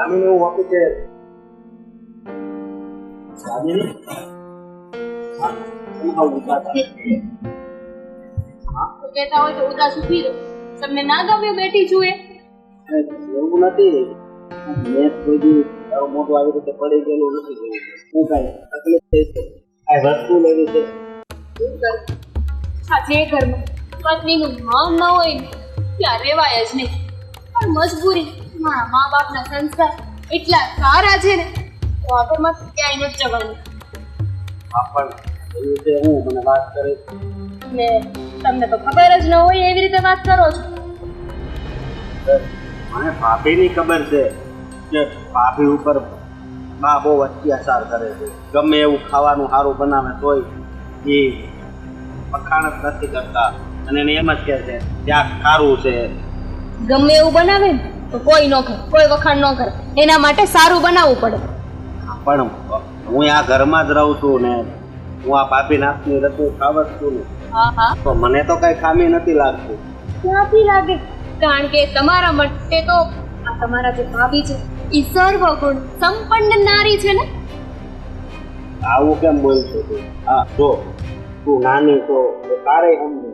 દામીને હું વાપું છે દામીને હા તમે આવું ઉતારતા કહેતા હોય તો ઉદાસ ઉભી રહો. તમને ના ગમ્યું બેઠી છું એ? એવું નથી મેં કોઈ દી મોટું આવી રીતે પડી ગયેલું નથી જોયું. હું કાંઈ તકલીફ થઈ છે કાંઈ વસ્તુ લેવી છે આજે ઘરમાં પત્નીનું માન ન હોય ને ત્યાં રેવાય જ નહીં. પણ મજબૂરી મારા મા બાપના સંસ્કાર એટલા સારા છે ને તો આ ઘરમાં ક્યાંય નથી જવાનું. હા પણ એવું છે હું મને વાત કરે ને તમને તો ખબર જ ન હોય એવી રીતે વાત કરો છો. મને ભાભીની ખબર છે કે ભાભી ઉપર બા બહુ અત્યાચાર કરે છે. ગમે એવું ખાવાનું સારું બનાવે તોય એ વખાણ જ નથી કરતા અને એને એમ જ કહે છે ત્યાં સારું છે. ગમે એવું બનાવે ને તો કોઈ ન કરે, કોઈ વખાણ ન કરે. એના માટે સારું બનાવવું પડે. પણ હું આ ઘરમાં જ રહું છું ને હું આ ભાભી નાખની રસોઈ ખાવ જ છું ને હા હા, તો મને તો કઈ ખામી નથી લાગતું. ક્યાંથી લાગે? કારણ કે તમારા માટે તો આ તમારા જે ભાભી છે એ સર્વગુણ સંપન્ન નારી છે ને. આવું કેમ બોલશો તું? હા જો તું નાની તો તારે સમજે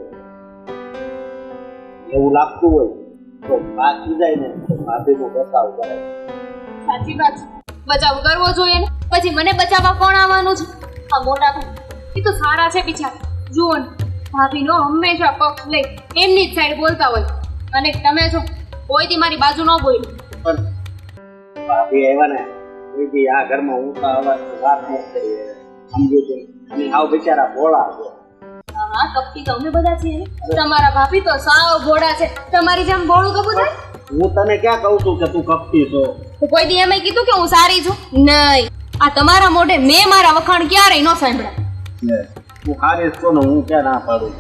એવું લાગતું હોય તો બાકી જાય ને તો ભાભીનો બચાવ કરે. સાચી વાત છે, બચાવ કરવો જોઈએ ને. પછી મને બચાવવા કોણ આવવાનું છે? આ મોટા ભાઈ એ તો સારા છે બિચારા. જુઓ ને ભાભીનો હંમેશા પક્ષ લઈ એમની જ સાઈડ બોલતા હોય અને તમે છો કોઈથી મારી બાજુ ન બોલી. પણ ભાભી આવ્યા ને કોઈ બી આ ઘરમાં ઊંચા અવાજથી વાત ન કરી સમજ્યું છે. અને આવ બિચારા ભોળા છે. હા હા, કપટી તો અમે બધા છીએ ને. તમારા ભાભી તો સાવ ભોળા છે. તમારી જેમ ભોળું કબૂ થાય? હું તને ક્યાં કહું છું કે તું કપટી છો? તો કોઈ દી એમ કીધું કે હું સારી છું? નહીં. આ તમારા મોઢે મેં મારા વખાણ ક્યારેય ન સાંભળ્યા. તું હારી છો ને હું ક્યાં ના પાડું?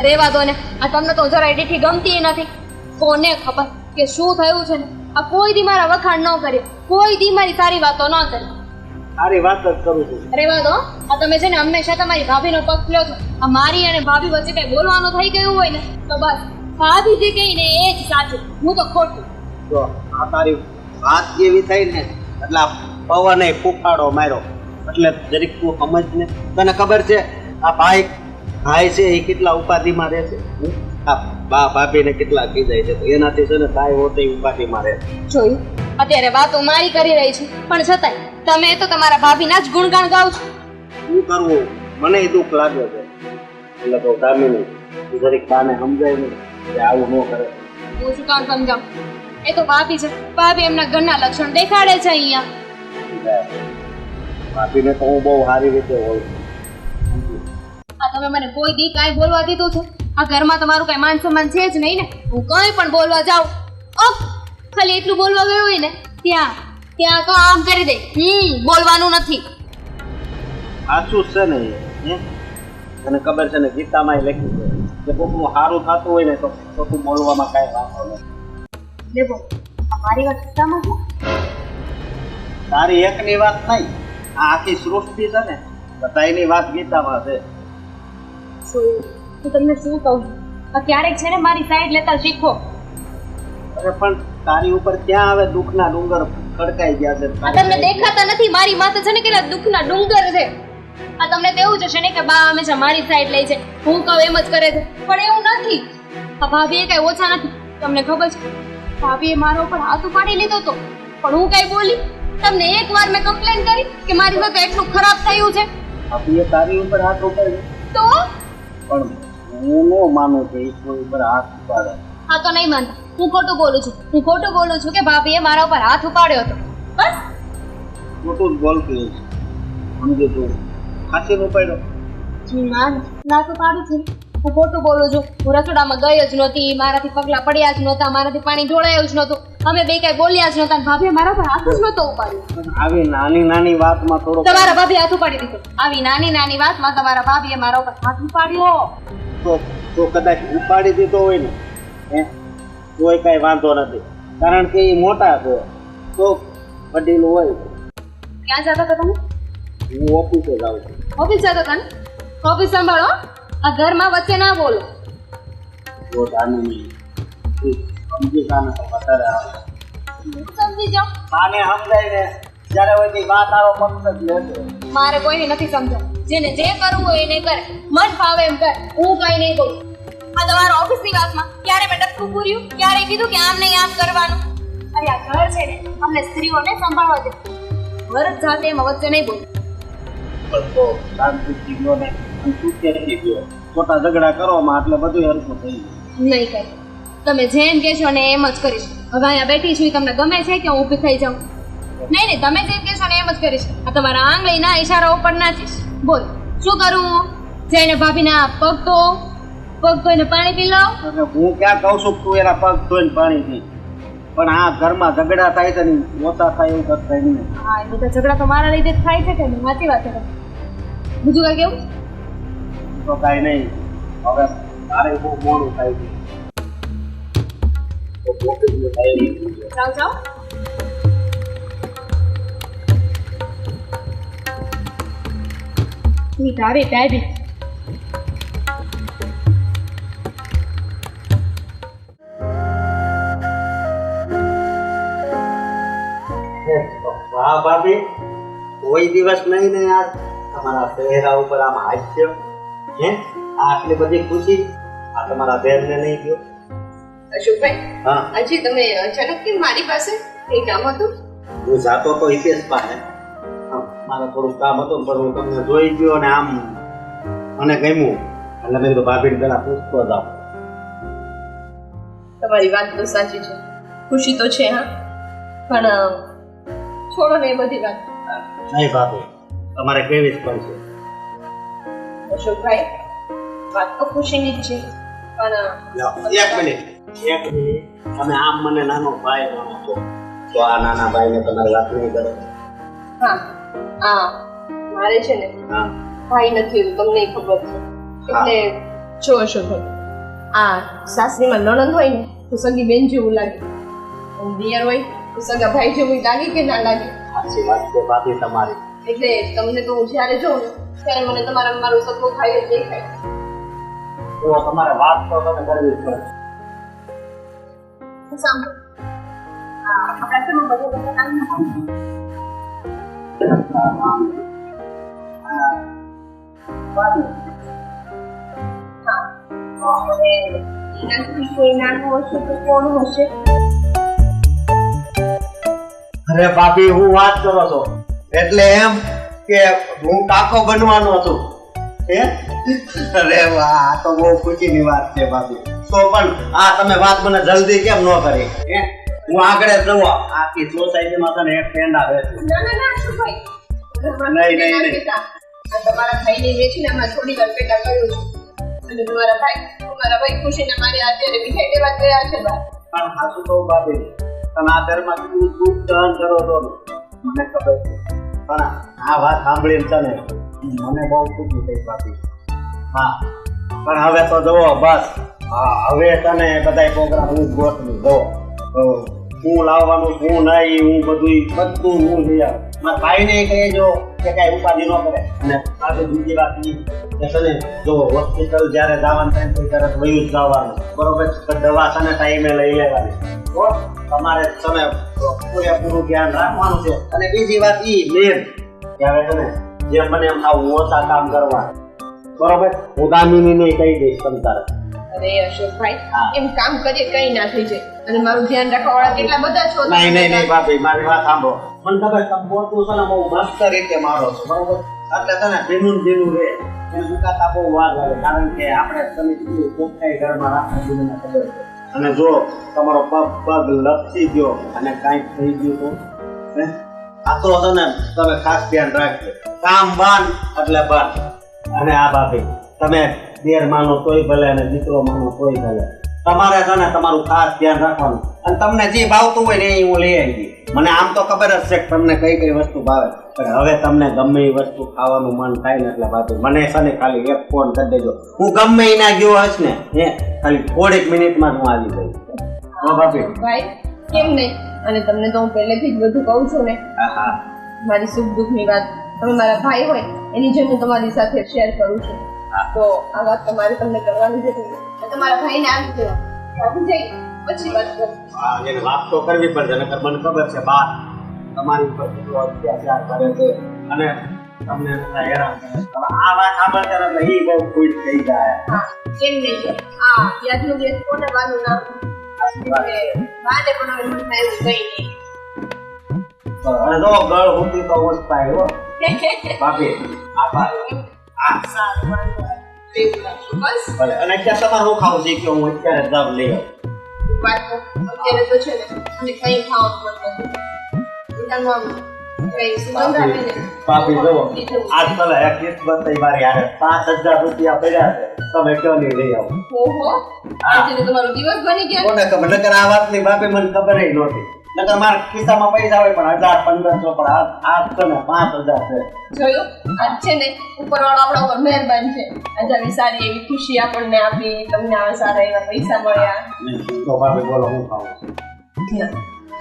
રેવા દો ને. આ તમને તો જરાય દીઠી ગમતી નથી. કોને ખબર કે શું થયું છે ને આ કોઈ દી મારા વખાણ ન કરે, કોઈ દી મારી સારી વાતો ન કરે. સારી વાત જ કરું છું. રેવા દો. આ તમે છે ને હંમેશા તમારી ભાભીનો પક્ષ લ્યો છો. આ મારી અને ભાભી વચ્ચે કઈ બોલવાનું થઈ ગયું હોય ને તો બસ ભાભી જે કહીને એ જ સાચું, હું તો ખોટું. જો આ તારી વાત જેવી થઈ ને એટલે આ પવને ફૂફાડો માર્યો એટલે જરીક તું સમજ ને. તને ખબર છે આ ભાઈ છે એ કેટલા ઉપાધિમાં રહે છે? આ બા ભાભીને કેટલા કીધાય છે તો એનાથી છે ને ભાઈ હોતે ઉપાધિમાં રહે છે. જોયું, અત્યારે વાતો મારી કરી રહી છે પણ છતાંય તમે તો તમારા ભાભીના જ ગુણગાન ગાવ છો. શું કરવું? મને દુઃખ લાગે છે એટલે તો દામિની તું જરીક બાને સમજાય ને કે આવું ન કરે. હું શું કામ સમજાવું? એ તો ભાભી છે. ભાભી એમના ઘરના લક્ષણ દેખાડે છે અહીંયા. ભાભીને તો હું બહુ સારી રીતે ઓળખું. આ તમે મને કોઈ દી કાંઈ બોલવા દીધું છે? આ ઘરમાં તમારું કાંઈ માન સન્માન છે જ નહીં ને. હું કંઈ પણ બોલવા જાઉં ખાલી એટલું બોલવા ગયો હોય ને ત્યાં તો આમ કરી દે બોલવાનું નથી. સાચું જ છે ને એ? તને ખબર છે ને ગીતામાં લખ્યું છે કે કોકનું સારું થતું હોય ને તો તું બોલવામાં કાંઈ વાંધો નથી. દેખો આ મારી વાત ગીતામાં છે. તારી એકની વાત નહીં, આ આખી સૃષ્ટિ છે ને બધાયની વાત ગીતામાં છે. હું તમને શું કહું છું, આ ક્યારેક છે ને મારી સાઈડ લેતા શીખો. અરે પણ તારી ઉપર ક્યાં હવે દુઃખના ડુંગર ખડકાઈ ગયા છે? આ તમને દેખાતા નથી? મારી માથે છે ને કેટલા દુઃખના ડુંગર છે. આ તમને તો એવું જશે ને કે બા હંમેશા મારી સાઈડ લે છે, હું કહું એમ જ કરે છે. પણ એવું નથી. આ ભાભીએ કઈ ઓછા નથી. તમને ખબર છે ભાભીએ મારા ઉપર હાથ ઉપાડી લીધો હતો પણ હું કઈ બોલી? તમને એક વાર મેં કમ્પ્લેન કરી કે મારી સાથે એટલું ખરાબ થયું છે? ભાભીએ તારી ઉપર હાથ ઉપાડ્યો તો પણ હું ન માનું કે એ કોઈ ઉપર હાથ ઉપાડે. હા તો નહીં માનતા. હું ખોટું બોલું છું. હું ખોટું બોલું છું કે ભાભીએ મારા ઉપર હાથ ઉપાડ્યો હતો. બસ ખોટું જ બોલતી હોય છે. સમજી તું ખાંસીને ઉપાડ્યો? ના તો પાડું છું. હું ખોટું બોલું છું. હું રસોડામાં ગઈ જ નહોતી, મારાથી પગલા પડ્યા જ નહોતા, મારાથી પાણી ઢોળાયું જ નહોતું, અમે બે કઈ બોલ્યા જ નહોતા. ભાભીએ મારા પર હાથ જ નહોતો ઉપાડ્યો. આવી નાની નાની વાતમાં થોડો તમારા ભાભી હાથ ઉપાડી દીધો. આવી નાની નાની વાતમાં તમારા ભાભીએ મારા ઉપર હાથ ઉપાડ્યો. તો કદાચ ઉપાડી દીધો હોય ને તોય કઈ વાંધો નથી, કારણ કે એ મોટા છે તો વડીલ હોય. ક્યાં જતા હતા તમે? હું ઓફિસે જાઉં છું. ઓફિસ જતા હતા ને? ઓફિસ સંભાળો. આ ઘરમાં વચ્ચે ના બોલો. સમજી જાને તો વધારે આવે. સમજી જાઓ. આને સમજાય ને જ્યારે હોય તે વાત આવો પક્ષ જ લેશે. મારે કોઈને નથી સમજાવવું. જેને જે કરવું હોય એને કરે, મન ફાવે એમ કરે, હું કઈ નહીં કહું. આ તમારા ઓફિસની વાતમાં ક્યારે મેં ટપકું પૂર્યું, ક્યારે કીધું કે આમ નહીં આમ કરવાનું. અરે આ ઘર છે ને અમને સ્ત્રીઓને સંભાળવા દે. ઘર જાતે એમાં વચ્ચે નહીં બોલ. પણ તો શાંતિથી ગયો ને અને સુખેથી ગયો. ખોટા ઝઘડા કરવામાં એટલે બધું હરખું થઈ ગયું. નહીં કઈ. તમે જેમ કહેશો ને એમ જ કરીશ. હવે અહીંયા બેઠી છું, તમને ગમે છે કે હું ઊભી થઈ જાઉં? નહીં નહીં, તમે જેમ કહેશો ને એમ જ કરીશ. આ તમારા આંગળીના ઈશારા ઉપર નાચીશ. બોલ શું કરું હું? જઈને ભાભીના પગ ધોઈને પાણી પી લો. એટલે હું ક્યાં કહું છું તું એના પગ ધોઈને પાણી પી, પણ આ ઘરમાં ઝઘડા થાય છે ને ઓછા થાય એવું કરતા નહીં. હા, એ બધા ઝઘડા તો મારા લીધે જ થાય છે કે નહીં? સાચી વાત છે. બીજું કઈ કેવું? તો કાંઈ નહીં. હવે તારે બહુ મોડું થાય છે. તો પોતે થાય નહીં. જાઓ જાઓ. તારી ટાઈપી વાહ ભાભી, કોઈ દિવસ નહીં ને આજ તમારા ચહેરા ઉપર આમ હાસ્ય, હે આટલી બધી ખુશી આ તમારા બેનને નહીં ગયો. અશોકભાઈ, હા, આજે તમે અચાનક કેમ મારી પાસે કઈ કામ હતું? હું જાતો તો હિતેશ પાસે. મારે થોડું કામ હતું પણ હું તમને જોઈ ગયો ને આમ મને ગમ્યું એટલે મેં કીધું ભાભીને પેલા પૂછતો જાઉં. તમારી વાત તો સાચી છે, ખુશી તો છે હા, પણ છોડો ને એ બધી વાત. નહીં ભાભી, તમારે કેવી જ પડશે. અશોકભાઈ, વાત તો ખુશીની જ છે, પણ એક મિનિટ તમે આમ મને નાનો ભાઈ માનો છો તો આ નાના ભાઈને તમારી વાત નહીં કરો. હા, મારે છે ને હા, ભાઈ નથી એવું તમને ખબર છે. એટલે જો અશોકભાઈ, આ સાસરીમાં નણંદ હોય ને તો સગી બેન જેવું લાગે, દિયર હોય તો સગા ભાઈ જેવું લાગે કે ના લાગે? સાચી વાત છે ભાભી તમારી. એટલે તમને તો હું જ્યારે જોઉં ને ત્યારે મને તમારા મારો સગો ભાઈ જ દેખાય. તો તમારે વાત તો તમે કરવી જ પડે. સાંભળો, આપણા ઘરમાં બધા કામ કોઈ નાનું હશે તો કોણ હશે? અરે ભાભી, હું વાત કરો છો એટલે એમ કે હું કાકો બનવાનો છું, હે? અરે વાહ, આ તો બહુ ખુશીની વાત છે ભાભી. તો પણ આ તમે વાત મને જલ્દી કેમ ન કરી? હે, હું આગળ જ જવો. આખી સોસાયટીમાં તને એક ફ્રેન્ડ આવે છે. ના અશોકભાઈ, નહીં. આ તમારા ભાઈને વેચીને આમાં થોડી વાર પેટા કર્યું છે, અને તમારા ભાઈ ખુશીને મારી અત્યારે મીઠાઈ દેવા ગયા છે બહાર. પણ હાસુ તો ભાભી, તમે આ ઘરમાં શું દુઃખ સહન કરો છો મને ખબર છે, પણ આ વાત સાંભળીને તને મને બહુ ખુશી થઈ ભાભી. હા, પણ હવે તો જુઓ બસ. હા, હવે તને બધા પ્રોગ્રામ હું ગોઠવી દો. હું લાવવાનું, હું નહીં, હું બધું હું લઈ આવું. મારા ભાઈને કહેજો કે કાંઈ ઉપાધિ ન કરે. અને પાછી બીજી વાત એ કે તને જો હોસ્પિટલ જ્યારે જવાનું થાય તો તરત વયું જ જવાનું, બરોબર? દવા તને ટાઈમે લઈ લેવાની. તો તમારે તમે પૂરેપૂરું ધ્યાન રાખવાનું છે. અને બીજી વાત એ મેન કે હવે તને જેમ મને એમ આવું ઓછા કામ કરવા, બરોબર? હું ગામીને કહી દઈશ તમ તારે. અરે અશોકભાઈ, એમ કામ કરીએ કઈ ના થઈ જાય, અને મારું ધ્યાન રાખવા વાળા કેટલા બધા છો. નહીં ભાભી, મારી વાત સાંભળો. મને ખબર તમે પોતું છે ને બહુ મસ્ત રીતે મારો છો, બરોબર? એટલે તને ભીનું રહે એને મુકાતા બહુ વાર લાગે, કારણ કે આપણે તમે કીધું ચોખ્ખાઈ ઘરમાં રાખવા દીધું ખબર છે. અને જો તમારો પગ લપસી ગયો અને કાંઈક થઈ ગયું તો આ તો છે ને તમે ખાસ ધ્યાન રાખજો. કામ બાંધ એટલે બાંધ. અને આ ભાભી, તમે દેર માનો તોય ભલે અને દીકરો માનો તોય ભલે, તમારે છે ને તમારું ખાસ ધ્યાન રાખવાનું. અને તમને જે ભાવતું હોય ને એ હું લઈ આવી. મને આમ તો ખબર જ છે કે તમને કઈ વસ્તુ ભાવે, પણ હવે તમને ગમે એ વસ્તુ ખાવાનું મન થાય ને એટલે ભાભી મને છે ને ખાલી એક ફોન કરી દેજો. હું ગમે એના ગયો હશ ને ખાલી થોડીક મિનિટમાં હું આવી જઈશ. ભાભી ભાઈ, કેમ નહીં? અને તમને તો હું પહેલેથી જ બધું કહું છું ને. હા, મારી સુખ દુઃખની વાત તમે મારા ભાઈ હોય એની જેમ હું તમારી સાથે શેર કરું છું. તો આ વાત તમારે તમને કરવાની જરૂર છે. તમારા ભાઈને આમ કહેવા ભાભી જઈ પછી વાત કરું. હા એને વાત તો કરવી પડશે નકર મને ખબર છે બા તમારી ઉપર કેટલો અત્યાચાર કરે છે અને તમને હેરાન કરે છે. હવે આ વાત સાંભળતા એટલે ઈ બહુ ખુશ થઈ જાય. હા કેમ નહીં છે આ યાદનું ગેસ કોને વાનું નામ વાને પણ હવે મને થાય એવું કઈ નહીં. અને જો ગળ ઊંધી તો ઓછપાય હો બાપી આભાર. હા સારું વાંધો નહીં. એવું રાખજો બસ. ભલે અને અત્યારે તમારે શું ખાવું છે કે હું અત્યારે જ જાઉં લઈ આવું. વાત તો અત્યારે તો છે ને મને કઈ ખાવાનું પણ નથી. ઉલટાનું આમ કઈ સુગંધ આવે ને બાપી જુઓ આજ પેલા એક કિસ્મત થઈ મારી હારે 5000 રૂપિયા પડ્યા છે તમે કયો નહીં લઈ આવો. ઓહો આજે તો તમારો દિવસ બની ગયો. કોને ખબર નકર આ વાતની બાપી મને ખબર ય નહોતી. નકર મારા ખિસ્સામાં પૈસા હોય પણ 1000 1500 પણ આ તો ને 5000 છે. જોયું આજ છે ને ઉપરવાળો આપણા ઉપર મહેરબાન છે. આજે આવી સારી એવી ખુશી આપણને આપી તમને આવા સારા એવા પૈસા મળ્યા. તો બાપી બોલો હું ખાવું.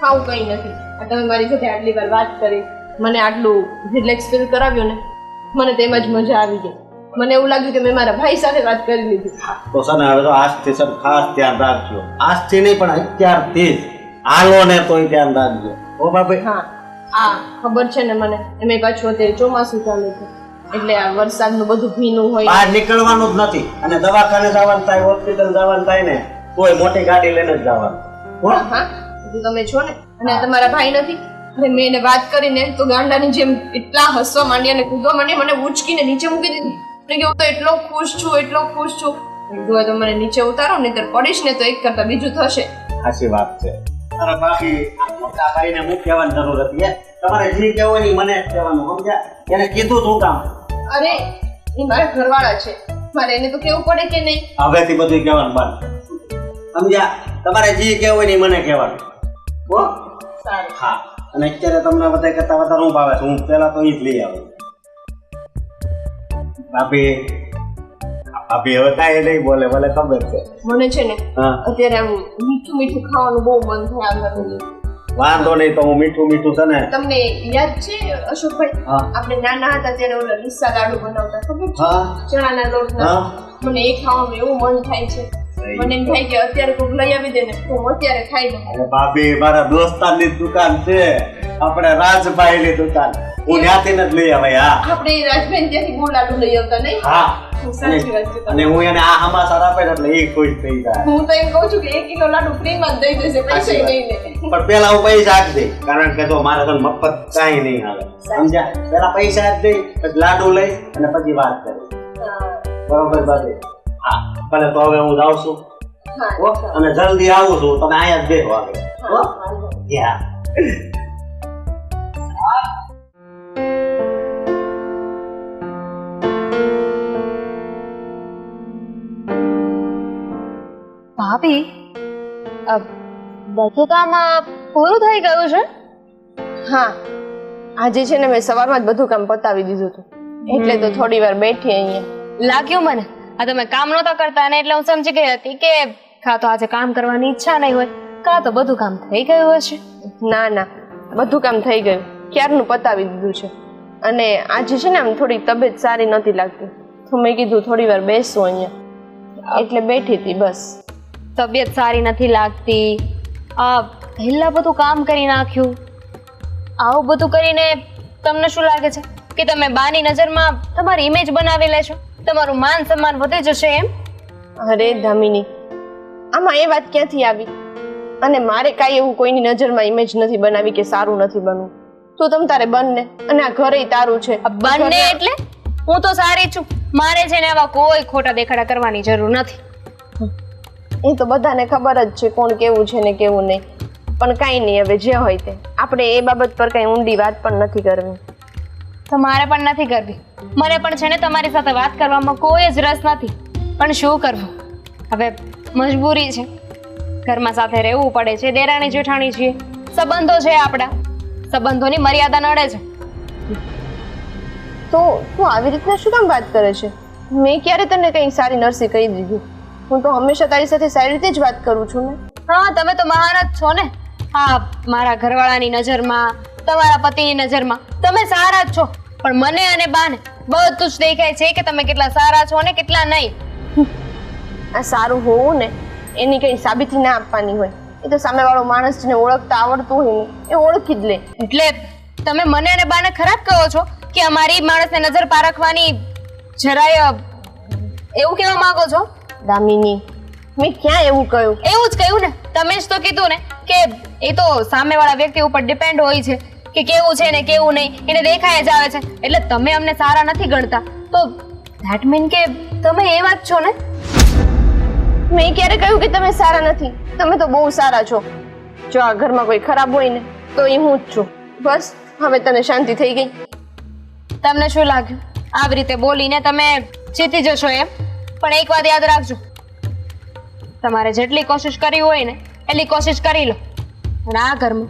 ખાવું કઈ નથી. આ તમે મારી સાથે આટલી વાર વાત કરી મને આટલું રિલેક્સ ફીલ કરાવ્યું ને મને તેમ જ મજા આવી ગઈ. મને એવું લાગ્યું કે મેં મારા ભાઈ સાથે વાત કરી લીધી. તો છે ને હવે તો આજથી સર ખાસ ધ્યાન રાખજો. આજથી નહીં પણ અત્યારથી જ હાલો ને તોય ધ્યાન રાખજો ઓ બાપી. હા આ ખબર છે ને મને એમે પાછું અત્યારે ચોમાસું ચાલે છે એટલે આ વરસાદનું બધું ભીનું હોય બહાર નીકળવાનું જ નથી અને દવાખાને જવાનું થાય હોસ્પિટલ જવાનું થાય ને તોય મોટી ગાડી લઈને જ જવાનું. હા હા તો તમે છો ને અને આ તમારા ભાઈ નથી. અરે મેં એને વાત કરીને તો ગાંડાની જેમ એટલા હસવા માંડ્યા અને કૂદવા માંડ્યા મને ઉચકીને નીચે મૂકી દીધી. કે હું તો એટલો ખુશ છું એટલો ખુશ છું. જો તો મને નીચે ઉતારો ને તો પડીશ ને તો એક કરતા બીજું થશે. સાચી વાત છે. અરે બાકી આ મોટા ભાઈને હું કહેવાની જરૂર હતી. તમારે જે કહેવું હોય મને જ કહેવાનું સમજ્યા. એને કીધું શું કામ. અરે એ મારા ઘરવાળા છે મારે એને તો કેવું પડે કે નહીં. હવેથી બધું કહેવાનું બંધ સમજ્યા. તમારે જે કહેવું હોય ને મને કહેવાનું હો. સારું હા અને અત્યારે તમને બધા કરતા વધારે હું ભાવે છે હું પહેલા તો ઈ જ લઈ આવું. ભાભી ભાભી હવે કાંઈ નહીં બોલે મને ખબર છે. મને છે ને હા અત્યારે આમ મીઠું મીઠું ખાવાનું બહુ મન થાય આ ઘરનું. વાંધો નહીં તો હું મીઠું મીઠું છે ને. તમને યાદ છે અશોકભાઈ હા. આપણે નાના હતા ત્યારે ઓલા લીસા લાડુ બનાવતા ખબર છે હા ચણાના લોટના. હા. મને એ ખાવાનું એવું મન થાય છે. મને એમ થાય કે અત્યારે કોઈક લઈ આવી દે ને તો હું અત્યારે ખાઈ લઉં. અરે ભાભી મારા દોસ્તારની દુકાન છે આપણે રાજભાઈની દુકાન હું ત્યાંથી જ લઈ આવે. હા આપણે રાજભાઈ ત્યાંથી ગોળ લાડુ લઈ આવતા નહીં. હા સાચી વાત છે. અને હું એને આ સમાચાર આપે ને એટલે એ ખુશ થઈ જાય. હું તો એમ કહું છું કે 1 કિલો લાડુ ફ્રીમાં જ દઈ દેશે પૈસા નહીં લે. પણ પેલા હું પૈસા જ દઈ કારણ કે જો મારે તો મફત કાંઈ નહીં આવે સમજ્યા. પેલા પૈસા જ દઈ પછી લાડુ લઈ અને પછી વાત કરી બરોબર ભાભી. હા ભલે તો હવે હું જાઉં છું હો અને જલ્દી આવું છું તમે અહીંયા જ બેસો આગળ હો. યા ભાભી બધું કામ પૂરું થઈ ગયું છે. હા આજે છે ને મેં સવારમાં જ બધું કામ પતાવી દીધું હતું એટલે તો થોડી વાર બેઠી અહીંયા. લાગ્યું મને આ તમે કામ નહોતા કરતા ને એટલે હું સમજી ગઈ હતી કે કાં તો આજે કામ કરવાની ઈચ્છા નહીં હોય કાં તો બધું કામ થઈ ગયું હશે. ના ના બધું કામ થઈ ગયું ક્યારનું પતાવી દીધું છે. અને આજે છે ને આમ થોડી તબિયત સારી નથી લાગતી તો મેં કીધું થોડી વાર બેસું અહીંયા એટલે બેઠી હતી બસ. તબિયત સારી નથી લાગતી પહેલા બધું કામ કરી નાખ્યું આવું બધું કરીને તમને શું લાગે છે કે તમે બાની નજરમાં તમારી ઇમેજ બનાવી લેશો તમારું માન સન્માન વધી જશે એમ. અરે ધામિની આમાં એ વાત ક્યાંથી આવી અને મારે કાંઈ એવું કોઈની નજરમાં ઇમેજ નથી બનાવી કે સારું નથી બનવું. તું તમ તારે બનને અને આ ઘરે તારું છે. બંને એટલે હું તો સારી છું મારે છે ને આવા કોઈ ખોટા દેખાડા કરવાની જરૂર નથી. એ તો બધાને ખબર જ છે કોણ કેવું છે ને કેવું નહીં પણ કાંઈ નહીં હવે જે હોય તે આપણે એ બાબત પર કાંઈ ઊંડી વાત પણ નથી કરવી. તો મારે પણ નથી કરવી. મને પણ છે ને તમારી સાથે વાત કરવામાં કોઈ જ રસ નથી પણ શું કરવું હવે મજબૂરી છે. ઘરમાં સાથે રહેવું પડે છે. દેરાણી જેઠાણી છીએ સંબંધો છે આપણા સંબંધોની મર્યાદા નડે છે. તો તું આવી રીતના શું કામ વાત કરે છે? મેં ક્યારે તને કંઈ સારી નરસી કહી દીધું? હું તો હંમેશા તારી સાથે સારી રીતે જ વાત કરું છું ને. હા તમે તો મહાન જ છો ને. હા મારા ઘરવાળાની નજરમાં તમારા પતિની નજરમાં તમે સારા જ છો પણ મને અને બાને બધું જ દેખાય છે કે તમે કેટલા સારા છો ને કેટલા નહીં. આ સારું હોવું ને એની કઈ સાબિતી ના આપવાની હોય. એ તો સામેવાળો માણસ જેને ઓળખતા આવડતું હોય ને એ ઓળખી જ લે. એટલે તમે મને અને બાને ખરાબ કહો છો કે અમારી માણસને નજર પારખવાની જરાય એવું કહેવા માંગો છો? દામિની, મેં ક્યાં એવું કહ્યું? એવું જ કહ્યું ને, તમે જ તો કીધું ને કે એ તો સામેવાળા વ્યક્તિ ઉપર ડિપેન્ડ હોય છે કે કેવું છે ને કેવું નહીં, એને દેખાય જ આવે છે. એટલે તમે અમને સારા નથી ગણતા તો ધેટ મીન કે તમે એવા જ છો ને. મેં ક્યારે કહ્યું કે તમે સારા નથી? તમે તો બહુ સારા છો. જો આ ઘરમાં કોઈ ખરાબ હોય ને તો એ હું જ છું. બસ હવે તને શાંતિ થઈ ગઈ? તમને શું લાગ્યું આવી રીતે બોલીને તમે જીતી જશો એમ? પણ એક વાત યાદ રાખજો, તમારે જેટલી કોશિશ કરવી હોય ને એટલી કોશિશ કરી લો. અને આ ઘરમાં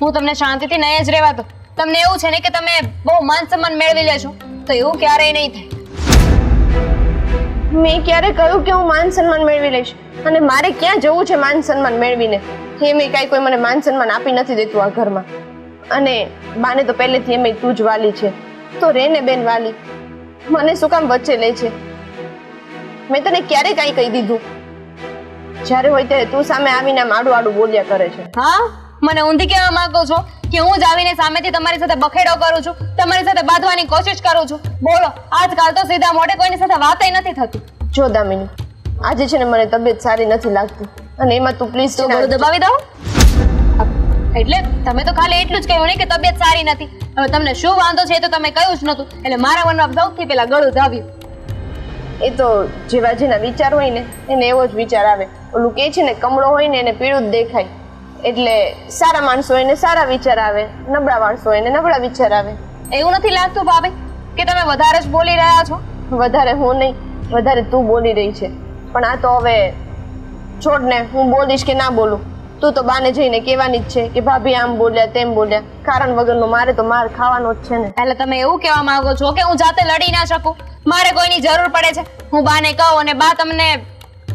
હું તમને શાંતિથી નહીં જ રહેવા દઉં. તમને એવું છે ને કે તમે બહુ માન સન્માન મેળવી લેશો, તો એવું ક્યારેય નહીં થાય. મેં ક્યારે કહ્યું કે હું માન સન્માન મેળવી લઈશ? અને મારે ક્યાં જવું છે માન સન્માન મેળવીને? એમ કાંઈ કોઈ મને માન સન્માન આપી નથી દેતું આ ઘરમાં. અને બાને તો પહેલેથી એમ તું જ વાલી છે, તો રે ને બેન વાલી. મને શું કામ વચ્ચે લે છે? મેં તને ક્યારે કાંઈ કહી દીધું? જ્યારે હોય ત્યારે તું સામે આવીને આમ આડું આડું બોલ્યા કરે છે. હા, મને ઊંધી કહેવા માંગો છો કે હું જ આવીને સામેથી તમારી સાથે બખેડો કરું છું, તમારી સાથે બાંધવાની કોશિશ કરું છું? બોલો, આજકાલ તો સીધા મોઢે કોઈની સાથે વાતય નથી થતી. જો દામિની, આજે છે ને મને તબિયત સારી નથી લાગતી અને એમાં તું પ્લીઝ તો ગળું દબાવી દો. એટલે તમે તો ખાલી એટલું જ કહ્યું ને કે તબિયત સારી નથી. હવે તમને શું વાંધો છે એ તો તમે કહ્યું જ નતું, એટલે મારા મનમાં સૌથી પહેલા ગળું ધાવ્યું. એ તો જેવા જેના વિચાર હોય ને એને એવો જ વિચાર આવે. ઓલું કે છે ને કમળો હોય ને એને પીળું જ દેખાય. એટલે સારા માણસો હોય ને સારા વિચાર આવે, નબળા માણસો હોય ને નબળા વિચાર આવે. એવું નથી લાગતું ભાભી કે તમે વધારે જ બોલી રહ્યા છો? વધારે હું નહીં, વધારે તું બોલી રહી છે. પણ આ તો હવે છોડ ને, હું બોલીશ કે ના બોલું. તું તો બાને જઈને કહેવાની જ છે કે ભાભી આમ બોલ્યા તેમ બોલ્યા. કારણ વગરનો મારે તો માર ખાવાનો જ છે ને. એટલે તમે એવું કહેવા માંગો છો કે હું જાતે લડી ના શકું, મારે કોઈની જરૂર પડે છે, હું બાને કહું અને બા તમને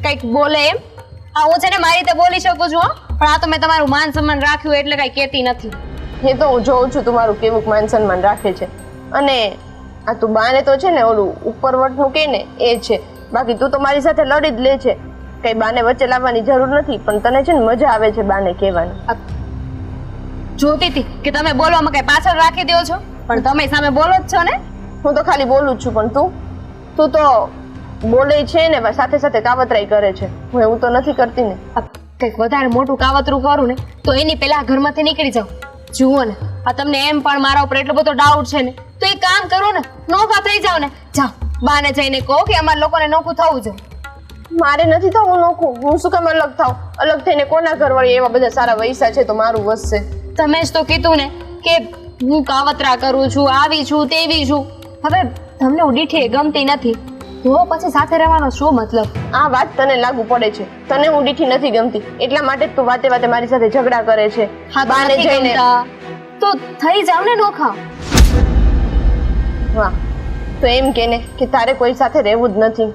કંઈક બોલે એમ? હા, હું છે ને મારી રીતે બોલી શકું છું, પણ આ તો મેં તમારું માન સન્માન રાખ્યું એટલે કઈ કહેતી નથી. એ તો હું જોઉં છું તમારું કેવું માન સન્માન રાખે છે. અને આ તું બાને તો છે ને ઓલું ઉપરવટનું કે ને એ છે, બાકી તું તો મારી સાથે લડી જ લે છે. કઈ બાને વચ્ચે લાવવાની જરૂર નથી, પણ તને છે ને મજા આવે છે બાને કહેવાની. જોતી હતી કે તમે બોલવામાં કઈ પાછળ રાખી દો છો, પણ તમે સામે બોલો જ છો ને. હું તો ખાલી બોલું જ છું, પણ તું તો બોલે છે ને સાથે સાથે કાવતરાઈ કરે છે. હું એવું તો નથી કરતી ને. કંઈક વધારે મોટું કાવતરું કરું ને તો એની પેલા ઘરમાંથી નીકળી જાવ. જુઓ ને, આ તમને એમ પણ મારા ઉપર એટલો બધો ડાઉટ છે ને, તો એક કામ કરો ને, નોખા થઈ જાવ ને. જાઓ બાને જઈને કહો કે અમારા લોકોને નોખું થવું છે. મારે નથી થવું નોખું. હું શું કામ અલગ થાવ? અલગ થઈને કોના ઘર વળી એવા બધા સારા વૈસા છે તો મારું વસશે. તમે જ તો કીધું ને કે હું કાવતરા કરું છું, આવી છું, તેવી છું. હવે તમને ઉડીઠી ગમતી નથી તો પછી સાથે રહેવાનો શું મતલબ? આ વાત તને લાગુ પડે છે. તને હું ડીઠી નથી ગમતી એટલા માટે જ તું વાતે વાતે મારી સાથે ઝઘડા કરે છે. બાને જઈને તો થઈ જાવ ને નોખા. વાહ, તો એમ કે ને કે તારે કોઈ સાથે રહેવું જ નથી.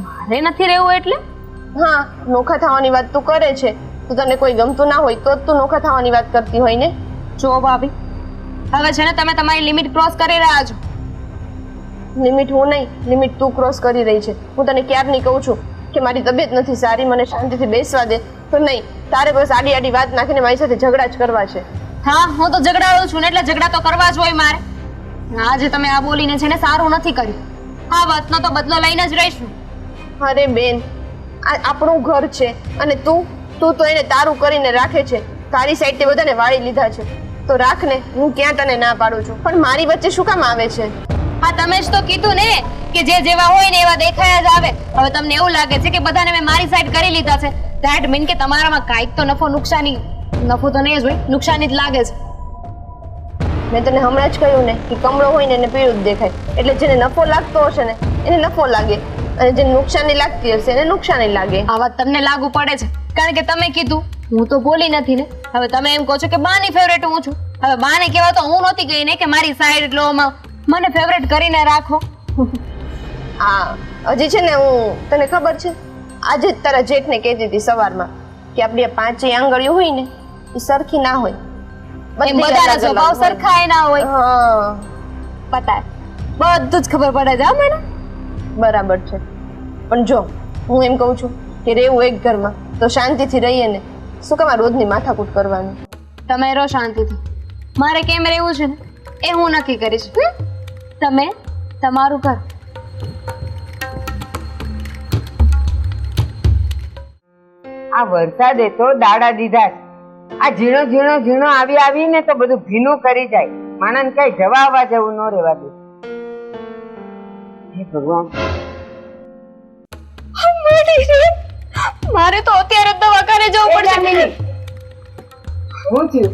મારે નથી રહેવું એટલે? હા, નોખા થવાની વાત તું કરે છે. તો તને કોઈ ગમતું ના હોય તો જ તું નોખા થવાની વાત કરતી હોય ને. જો ભાભી, હવે છે ને તમે તમારી લિમિટ ક્રોસ કરી રહ્યા છો. લિમિટ હું નહીં, લિમિટ તું ક્રોસ કરી રહી છે. હું તને ક્યારની કહું છું કે મારી તબિયત નથી સારી, મને શાંતિથી બેસવા દે. તો નહીં, તારે બસ આડી આડી વાત નાખીને મારી સાથે ઝઘડા જ કરવા છે. હા, હું તો ઝઘડાળું છું ને એટલે ઝઘડા તો કરવા જ હોય મારે. આજે તમે આ બોલીને છે ને સારું નથી કર્યું. આ વાતનો તો બદલો લઈને જ રહીશું. અરે બેન, આ આપણું ઘર છે અને તું તો એને તારું કરીને રાખે છે. તારી સાઈડ તે બધાને વાળી લીધા છે તો રાખ ને. હું ક્યાં તને ના પાડું છું, પણ મારી વચ્ચે શું કામ આવે છે? હા, તમે જ તો કીધું ને કે જે જેવા હોય ને એવા દેખાયા જ આવે. હવે તમને એવું લાગે છે કે બધાને મેં મારી સાઈડ કરી લીધા છે, ધેટ મીન કે તમારામાં કાંઈક તો નફો નુકસાની, નફો તો નહીં જ હોય, નુકસાની જ લાગે છે. મેં તને હમણાં જ કહ્યું ને કે કમળો હોય ને એને પીળું જ દેખાય. એટલે જેને નફો લાગતો હશે ને એને નફો લાગે અને જેને નુકસાની લાગતી હશે એને નુકસાની લાગે. આ વાત તમને લાગુ પડે છે કારણ કે તમે કીધું, હું તો બોલી નથી ને. હવે તમે એમ કહો છો કે બાની ફેવરેટ હું છું. હવે બાને કહેવા તો હું નહોતી ગઈ ને કે મારી સાઈડ લો, મને ફેવરેટ કરીને રાખો. હા, હજી છે ને હું તને ખબર છે આજે જ તારા જેઠને કહેતી હતી સવારમાં કે આપણી પાંચે આંગળીઓ હોય ને એ સરખી ના હોય, બધાના સ્વભાવ સરખા ના હોય. હા, પતા બધું જ ખબર પડે છે મને. બરાબર છે. પણ જો હું એમ કહું છું કે રહેવું એક ઘરમાં તો શાંતિથી રહીએ ને, શું કામ આ રોજની માથાકૂટ કરવાની? તમે રહો શાંતિથી. મારે કેમ રહેવું છે ને એ હું નક્કી કરીશ. તમે તમારું ઘર. આ વરસાદે તો દાડા દીધા છે. આ ઝીણો ઝીણો ઝીણો આવી આવીને તો બધું ભીનું કરી જાય. માણસ કઈ જવા આવવા જવું ન રહેવા દે. હે ભગવાન, મારે તો અત્યારે જ દવાખાને જવું પડશે. શું થયું?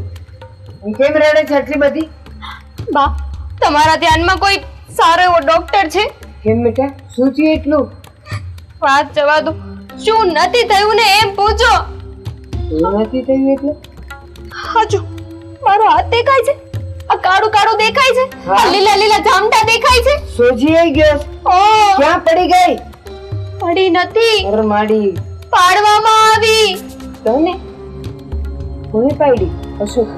હું કેમ રડે છે આટલી બધી? બા, તમારા ધ્યાનમાં કોઈ સારો એવો ડોક્ટર છે? કેમ બેટા, શું થયું એટલું? વાત જવા દો, શું નથી થયું ને એમ પૂછો. શું નથી થયું એટલે? હાજો, મારો હાથ દેખાય છે? આ કાળું કાળું દેખાય છે? આ લીલા લીલા જામટા દેખાય છે? સોજી આવી ગયો. ઓ, ક્યાં પડી ગઈ? પડી નથી, અરે માડી, પાડવામાં આવી. તને કોને પાડી? અશોક?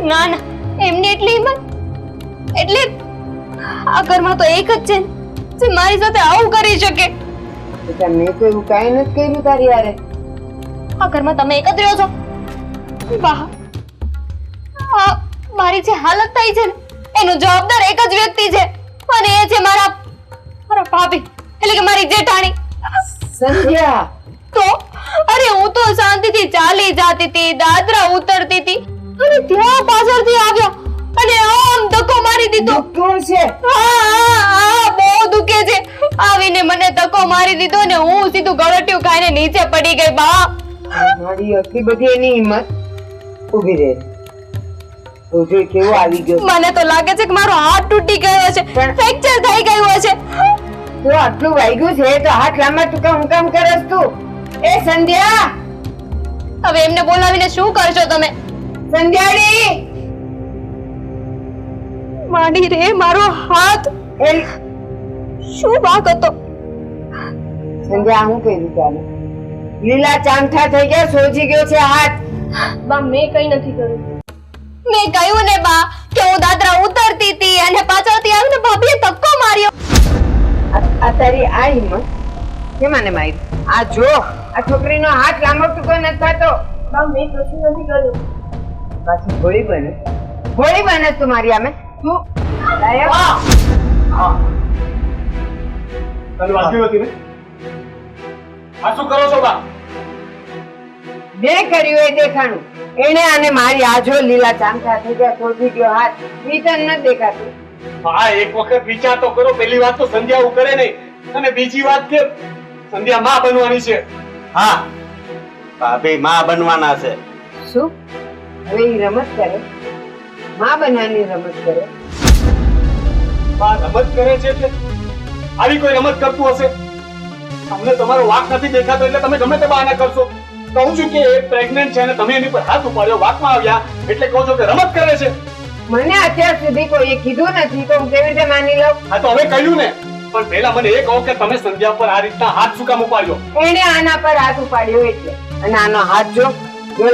ના ના, એમની એટલી હિંમત. એટલે આ ઘરમાં તો એક જ છે ને, જે મારી સાથે આવું કરી શકે. બેટા, મેં તો એવું કાંઈ નથી કર્યું તારી હારે. આ ઘરમાં તમે એક જ રહ્યો છો. વાહ, આ મારી જે હાલત થઈ છે ને એનો જવાબદાર એક જ વ્યક્તિ છે, અને એ છે મારા ભાભી, એટલે કે મારી જેઠાણી. સંધ્યા, તો અરે હું તો શાંતિથી ચાલી જાતી હતી, દાદરા ઉતરતી હતી, અને ત્યાં પાછળથી આવ્યા અને આમ ધક્કો મારી દીધો. કોણ છે? હા, બહુ દુખે છે. આવીને મને ધક્કો મારી દીધો ને હું સીધું ગળટિયું ખાઈને નીચે પડી ગઈ. બા, મારી આટલી બધી એની હિંમત. ઊભી રહે. તો જો કેવો આવી ગયો. મને તો લાગે છે કે મારો હાથ તૂટી ગયો છે, ફ્રેક્ચર થઈ ગયું હશે. તો આટલું વાગ્યું છે તો હાથ લાંબા ટૂંકા હું કામ કરસ તું? એ સંધ્યા, હવે એમને બોલાવીને શું કરશો તમે? સંધ્યાડી, માડી રે, મારો હાથ. એ શું વાંક હતો? સંધ્યા, હું કહી ચાલે લીલા ચામઠા થઈ ગયા, સોજી ગયો છે હાથ. બા, મેં કઈ નથી કર્યું. મેં કહ્યું ને બા કે હું દાદરા ઉતરતી હતી અને પાછળથી આવીને ભાભીએ ધક્કો માર્યો. આ તારી આ હિંમત કેમાને મારી? આ જો, આ છોકરીનો હાથ લાંબો ટૂંકો નથી થતો. બા, મેં કશું નથી કર્યું. પાછી ભોળી બને, ભોળી બને તું મારી આમે. તું લાયક? તને વાગ્યું નથી ને? આ શું કરો છો બા? મેં કર્યું એ દેખાણું. એને આને મારી આ જો લીલા ચામઠા થઈ ગયા, સોજી ગયો હાથ. ઈ તને નથી દેખાતું? હા, એક વખત વિચાર તો કરો. પહેલી વાત તો સંધ્યા આવું કરે નહીં, અને બીજી વાત કે સંધ્યા માં બનવાની છે. હા, ભાભી માં બનવાના છે. શું? હવે ઈ રમત કરે? માં બનવાની રમત કરે? બા રમત કરે છે એટલે આવી કોઈ રમત કરતું હશે? તમને તમારો વાંક નથી દેખાતો એટલે તમે ગમે તે બહાના કરશો. કહું છું કે એ પ્રેગ્નન્ટ છે અને તમે એની પર હાથ ઉપાડ્યો, વાંકમાં આવ્યા એટલે કહો છો કે રમત કરે છે. મને અત્યાર સુધી કોઈએ કીધું નથી તો હું કેવી રીતે માની લઉં? હા, તો હવે કહ્યું ને. પણ પહેલા મને એ કહો કે તમે સંધ્યા પર આ રીતના હાથ શું કામ ઉપાડ્યો? એને આના પર હાથ ઉપાડ્યો એટલે. અને આનો હાથ જો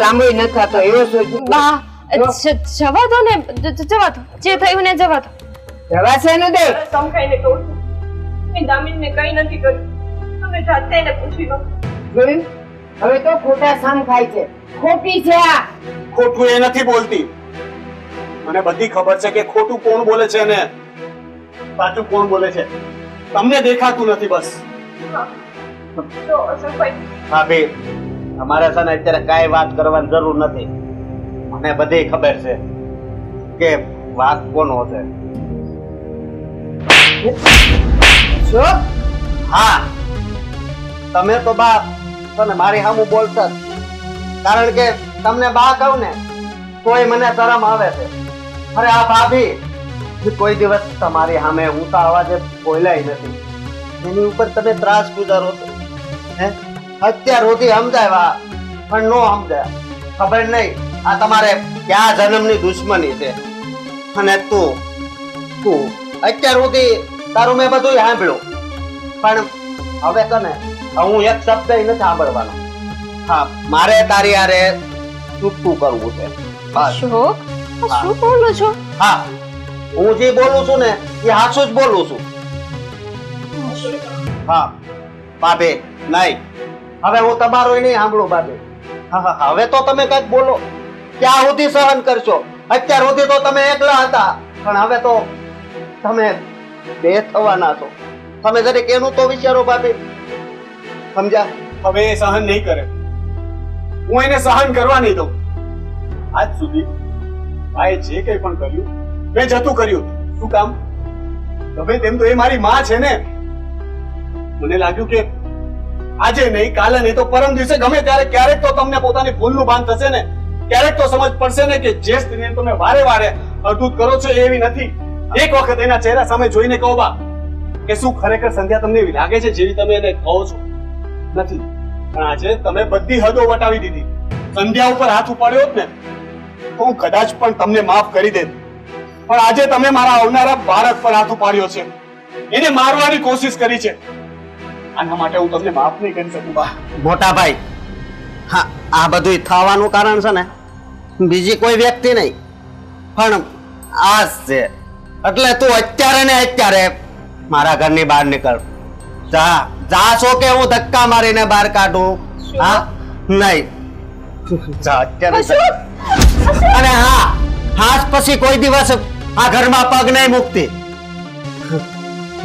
લાંબો નથી થતો એવો સોચું. બા, જવા દો ને, જવા દો. જે થયું ને જવા દો. જવાશે નું દે. સમજાઈને કહું છું, મેં દામિનને કઈ નથી કર્યું. તમે જાતે એને પૂછી લો. જોયું? હવે તો ખોટા સામ ખાય છે. ખોટી છે આ. ખોટું એ નથી બોલતી. મને બધી ખબર છે કે ખોટું કોણ બોલે છે ને સાચું કોણ બોલે છે. તમને દેખાતું નથી બસ. તો અશોકભાઈ, ભાભી, અમારે છે ને અત્યારે કાંઈ વાત કરવાની જરૂર નથી. મને બધી ખબર છે કે વાત કોનો છે. શું? હા, તમે તો બા તને મારી સામું બોલતા જ. કારણ કે તમને બા કહું ને કોઈ મને શરમ આવે છે. અરે આ ભાભી કોઈ દિવસ તમારી સામે ઊંચા અવાજે બોલાય નથી. એની ઉપર તમે ત્રાસ ગુજારો છો. હે, અત્યાર સુધી સમજાવ્યા પણ નો સમજાય. ખબર નહીં આ તમારે ક્યાં જન્મની દુશ્મની છે. અને તું અત્યાર સુધી તારું મેં બધું સાંભળ્યું, પણ હવે તને હું એક શબ્દ નથી સાંભળવાનો. હા, મારે તારી હારે છૂટું કરવું છે બસ. અશોક, આ શું બોલો છો? હા, હું જે બોલું છું ને એ સાચું જ બોલું છું. હા, ભાભી નહીં, હવે હું તમારું નહીં સાંભળું ભાભી. હા, હવે તો તમે કંઈક બોલો. ક્યાં સુધી સહન કરશો? અત્યાર સુધી તો તમે એકલા હતા, પણ હવે તો તમે બે થવાના છો. તમે જરીક એનું તો વિચારો ભાભી. સમજ્યા? હવે એ સહન નહીં કરે, હું એને સહન કરવા નહીં દઉં. આજ સુધી ભાઈ જે કંઈ પણ કર્યું મેં જતું કર્યું. શું કામ? ગમે તેમ તો એ મારી માં છે ને. મને લાગ્યું કે આજે નહીં, કાલે નહીં તો પરમ દિવસે ગમે ત્યારે ક્યારેક તો તમને પોતાની ભૂલનું ભાન થશે ને. ક્યારેક તો સમજ પડશે ને કે જે સ્ત્રીને તમે વારે વારે અડધૂત કરો છો એ એવી નથી. એક વખત એના ચહેરા સામે જોઈને કહો બા કે શું ખરેખર સંધ્યા તમને એવી લાગે છે જેવી તમે એને કહો છો? નથી. પણ આજે તમે બધી હદો વટાવી દીધી. સંધ્યા ઉપર હાથ ઉપાડ્યો હોત ને તો હું કદાચ પણ તમને માફ કરી દેત. પણ આજે તમે મારા આવનારા બાળક પર હાથ ઉપાડ્યો છે, એને મારવાની કોશિશ કરી છે. આના માટે હું તમને માફ નહીં કરી શકું બા. મોટા ભાઈ, હા, આ બધું થવાનું કારણ છે ને બીજી કોઈ વ્યક્તિ નહીં, પણ આ જ છે. એટલે તું અત્યારે ને અત્યારે મારા ઘરની બહાર નીકળ. જા છો કે હું ધક્કા મારીને બહાર કાઢું? હા, નહીં, જા અત્યારે. અને હા, હાથ પછી કોઈ દિવસ આ ઘરમાં પગ નહીં મૂકતી.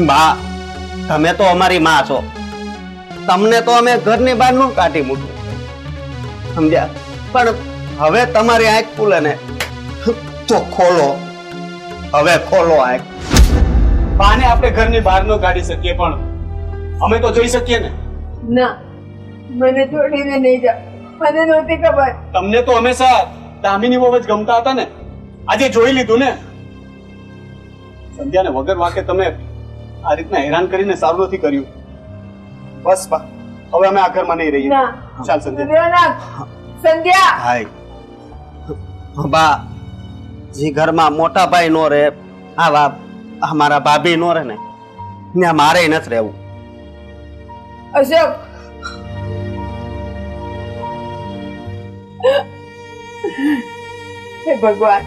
બા, તમે તો અમારી માં છો, તમને તો અમે ઘરની બહાર નું કાઢી મૂક્યું, સમજ્યા? પણ હવે તમારી આંખ ખુલે ને તો ખોલો. હવે ખોલો આંખ. બાને આપણે ઘરની બહાર ન કાઢી શકીએ, પણ અમે તો જઈ શકીએ ને. ના, મને છોડીને નહીં જા. મને નહોતી ખબર. તમને તો હંમેશા દામિની બહુ જ ગમતા હતા ને. આજે જોઈ લીધું ને. સંધ્યાને વગર વાકે તમે આ રીતના હેરાન કરીને સારું નથી કર્યું. બસ બા, હવે અમે આ ઘરમાં નહીં રહીએ. ના. ચાલ સંધ્યા. સંધ્યા. હાય બા, જે ઘરમાં મોટા ભાઈ નો રહે, મારા ભાભી નો રહે ને, ત્યાં મારે નથી રહેવું. અશોક, હે ભગવાન,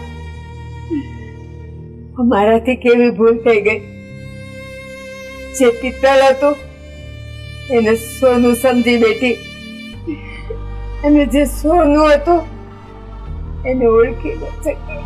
અમારાથી કેવી ભૂલ થઈ ગઈ. જે પિત્તળ હતું એને સોનું સમજી બેઠી, અને જે સોનું હતું એને ઓળખી ન શકી.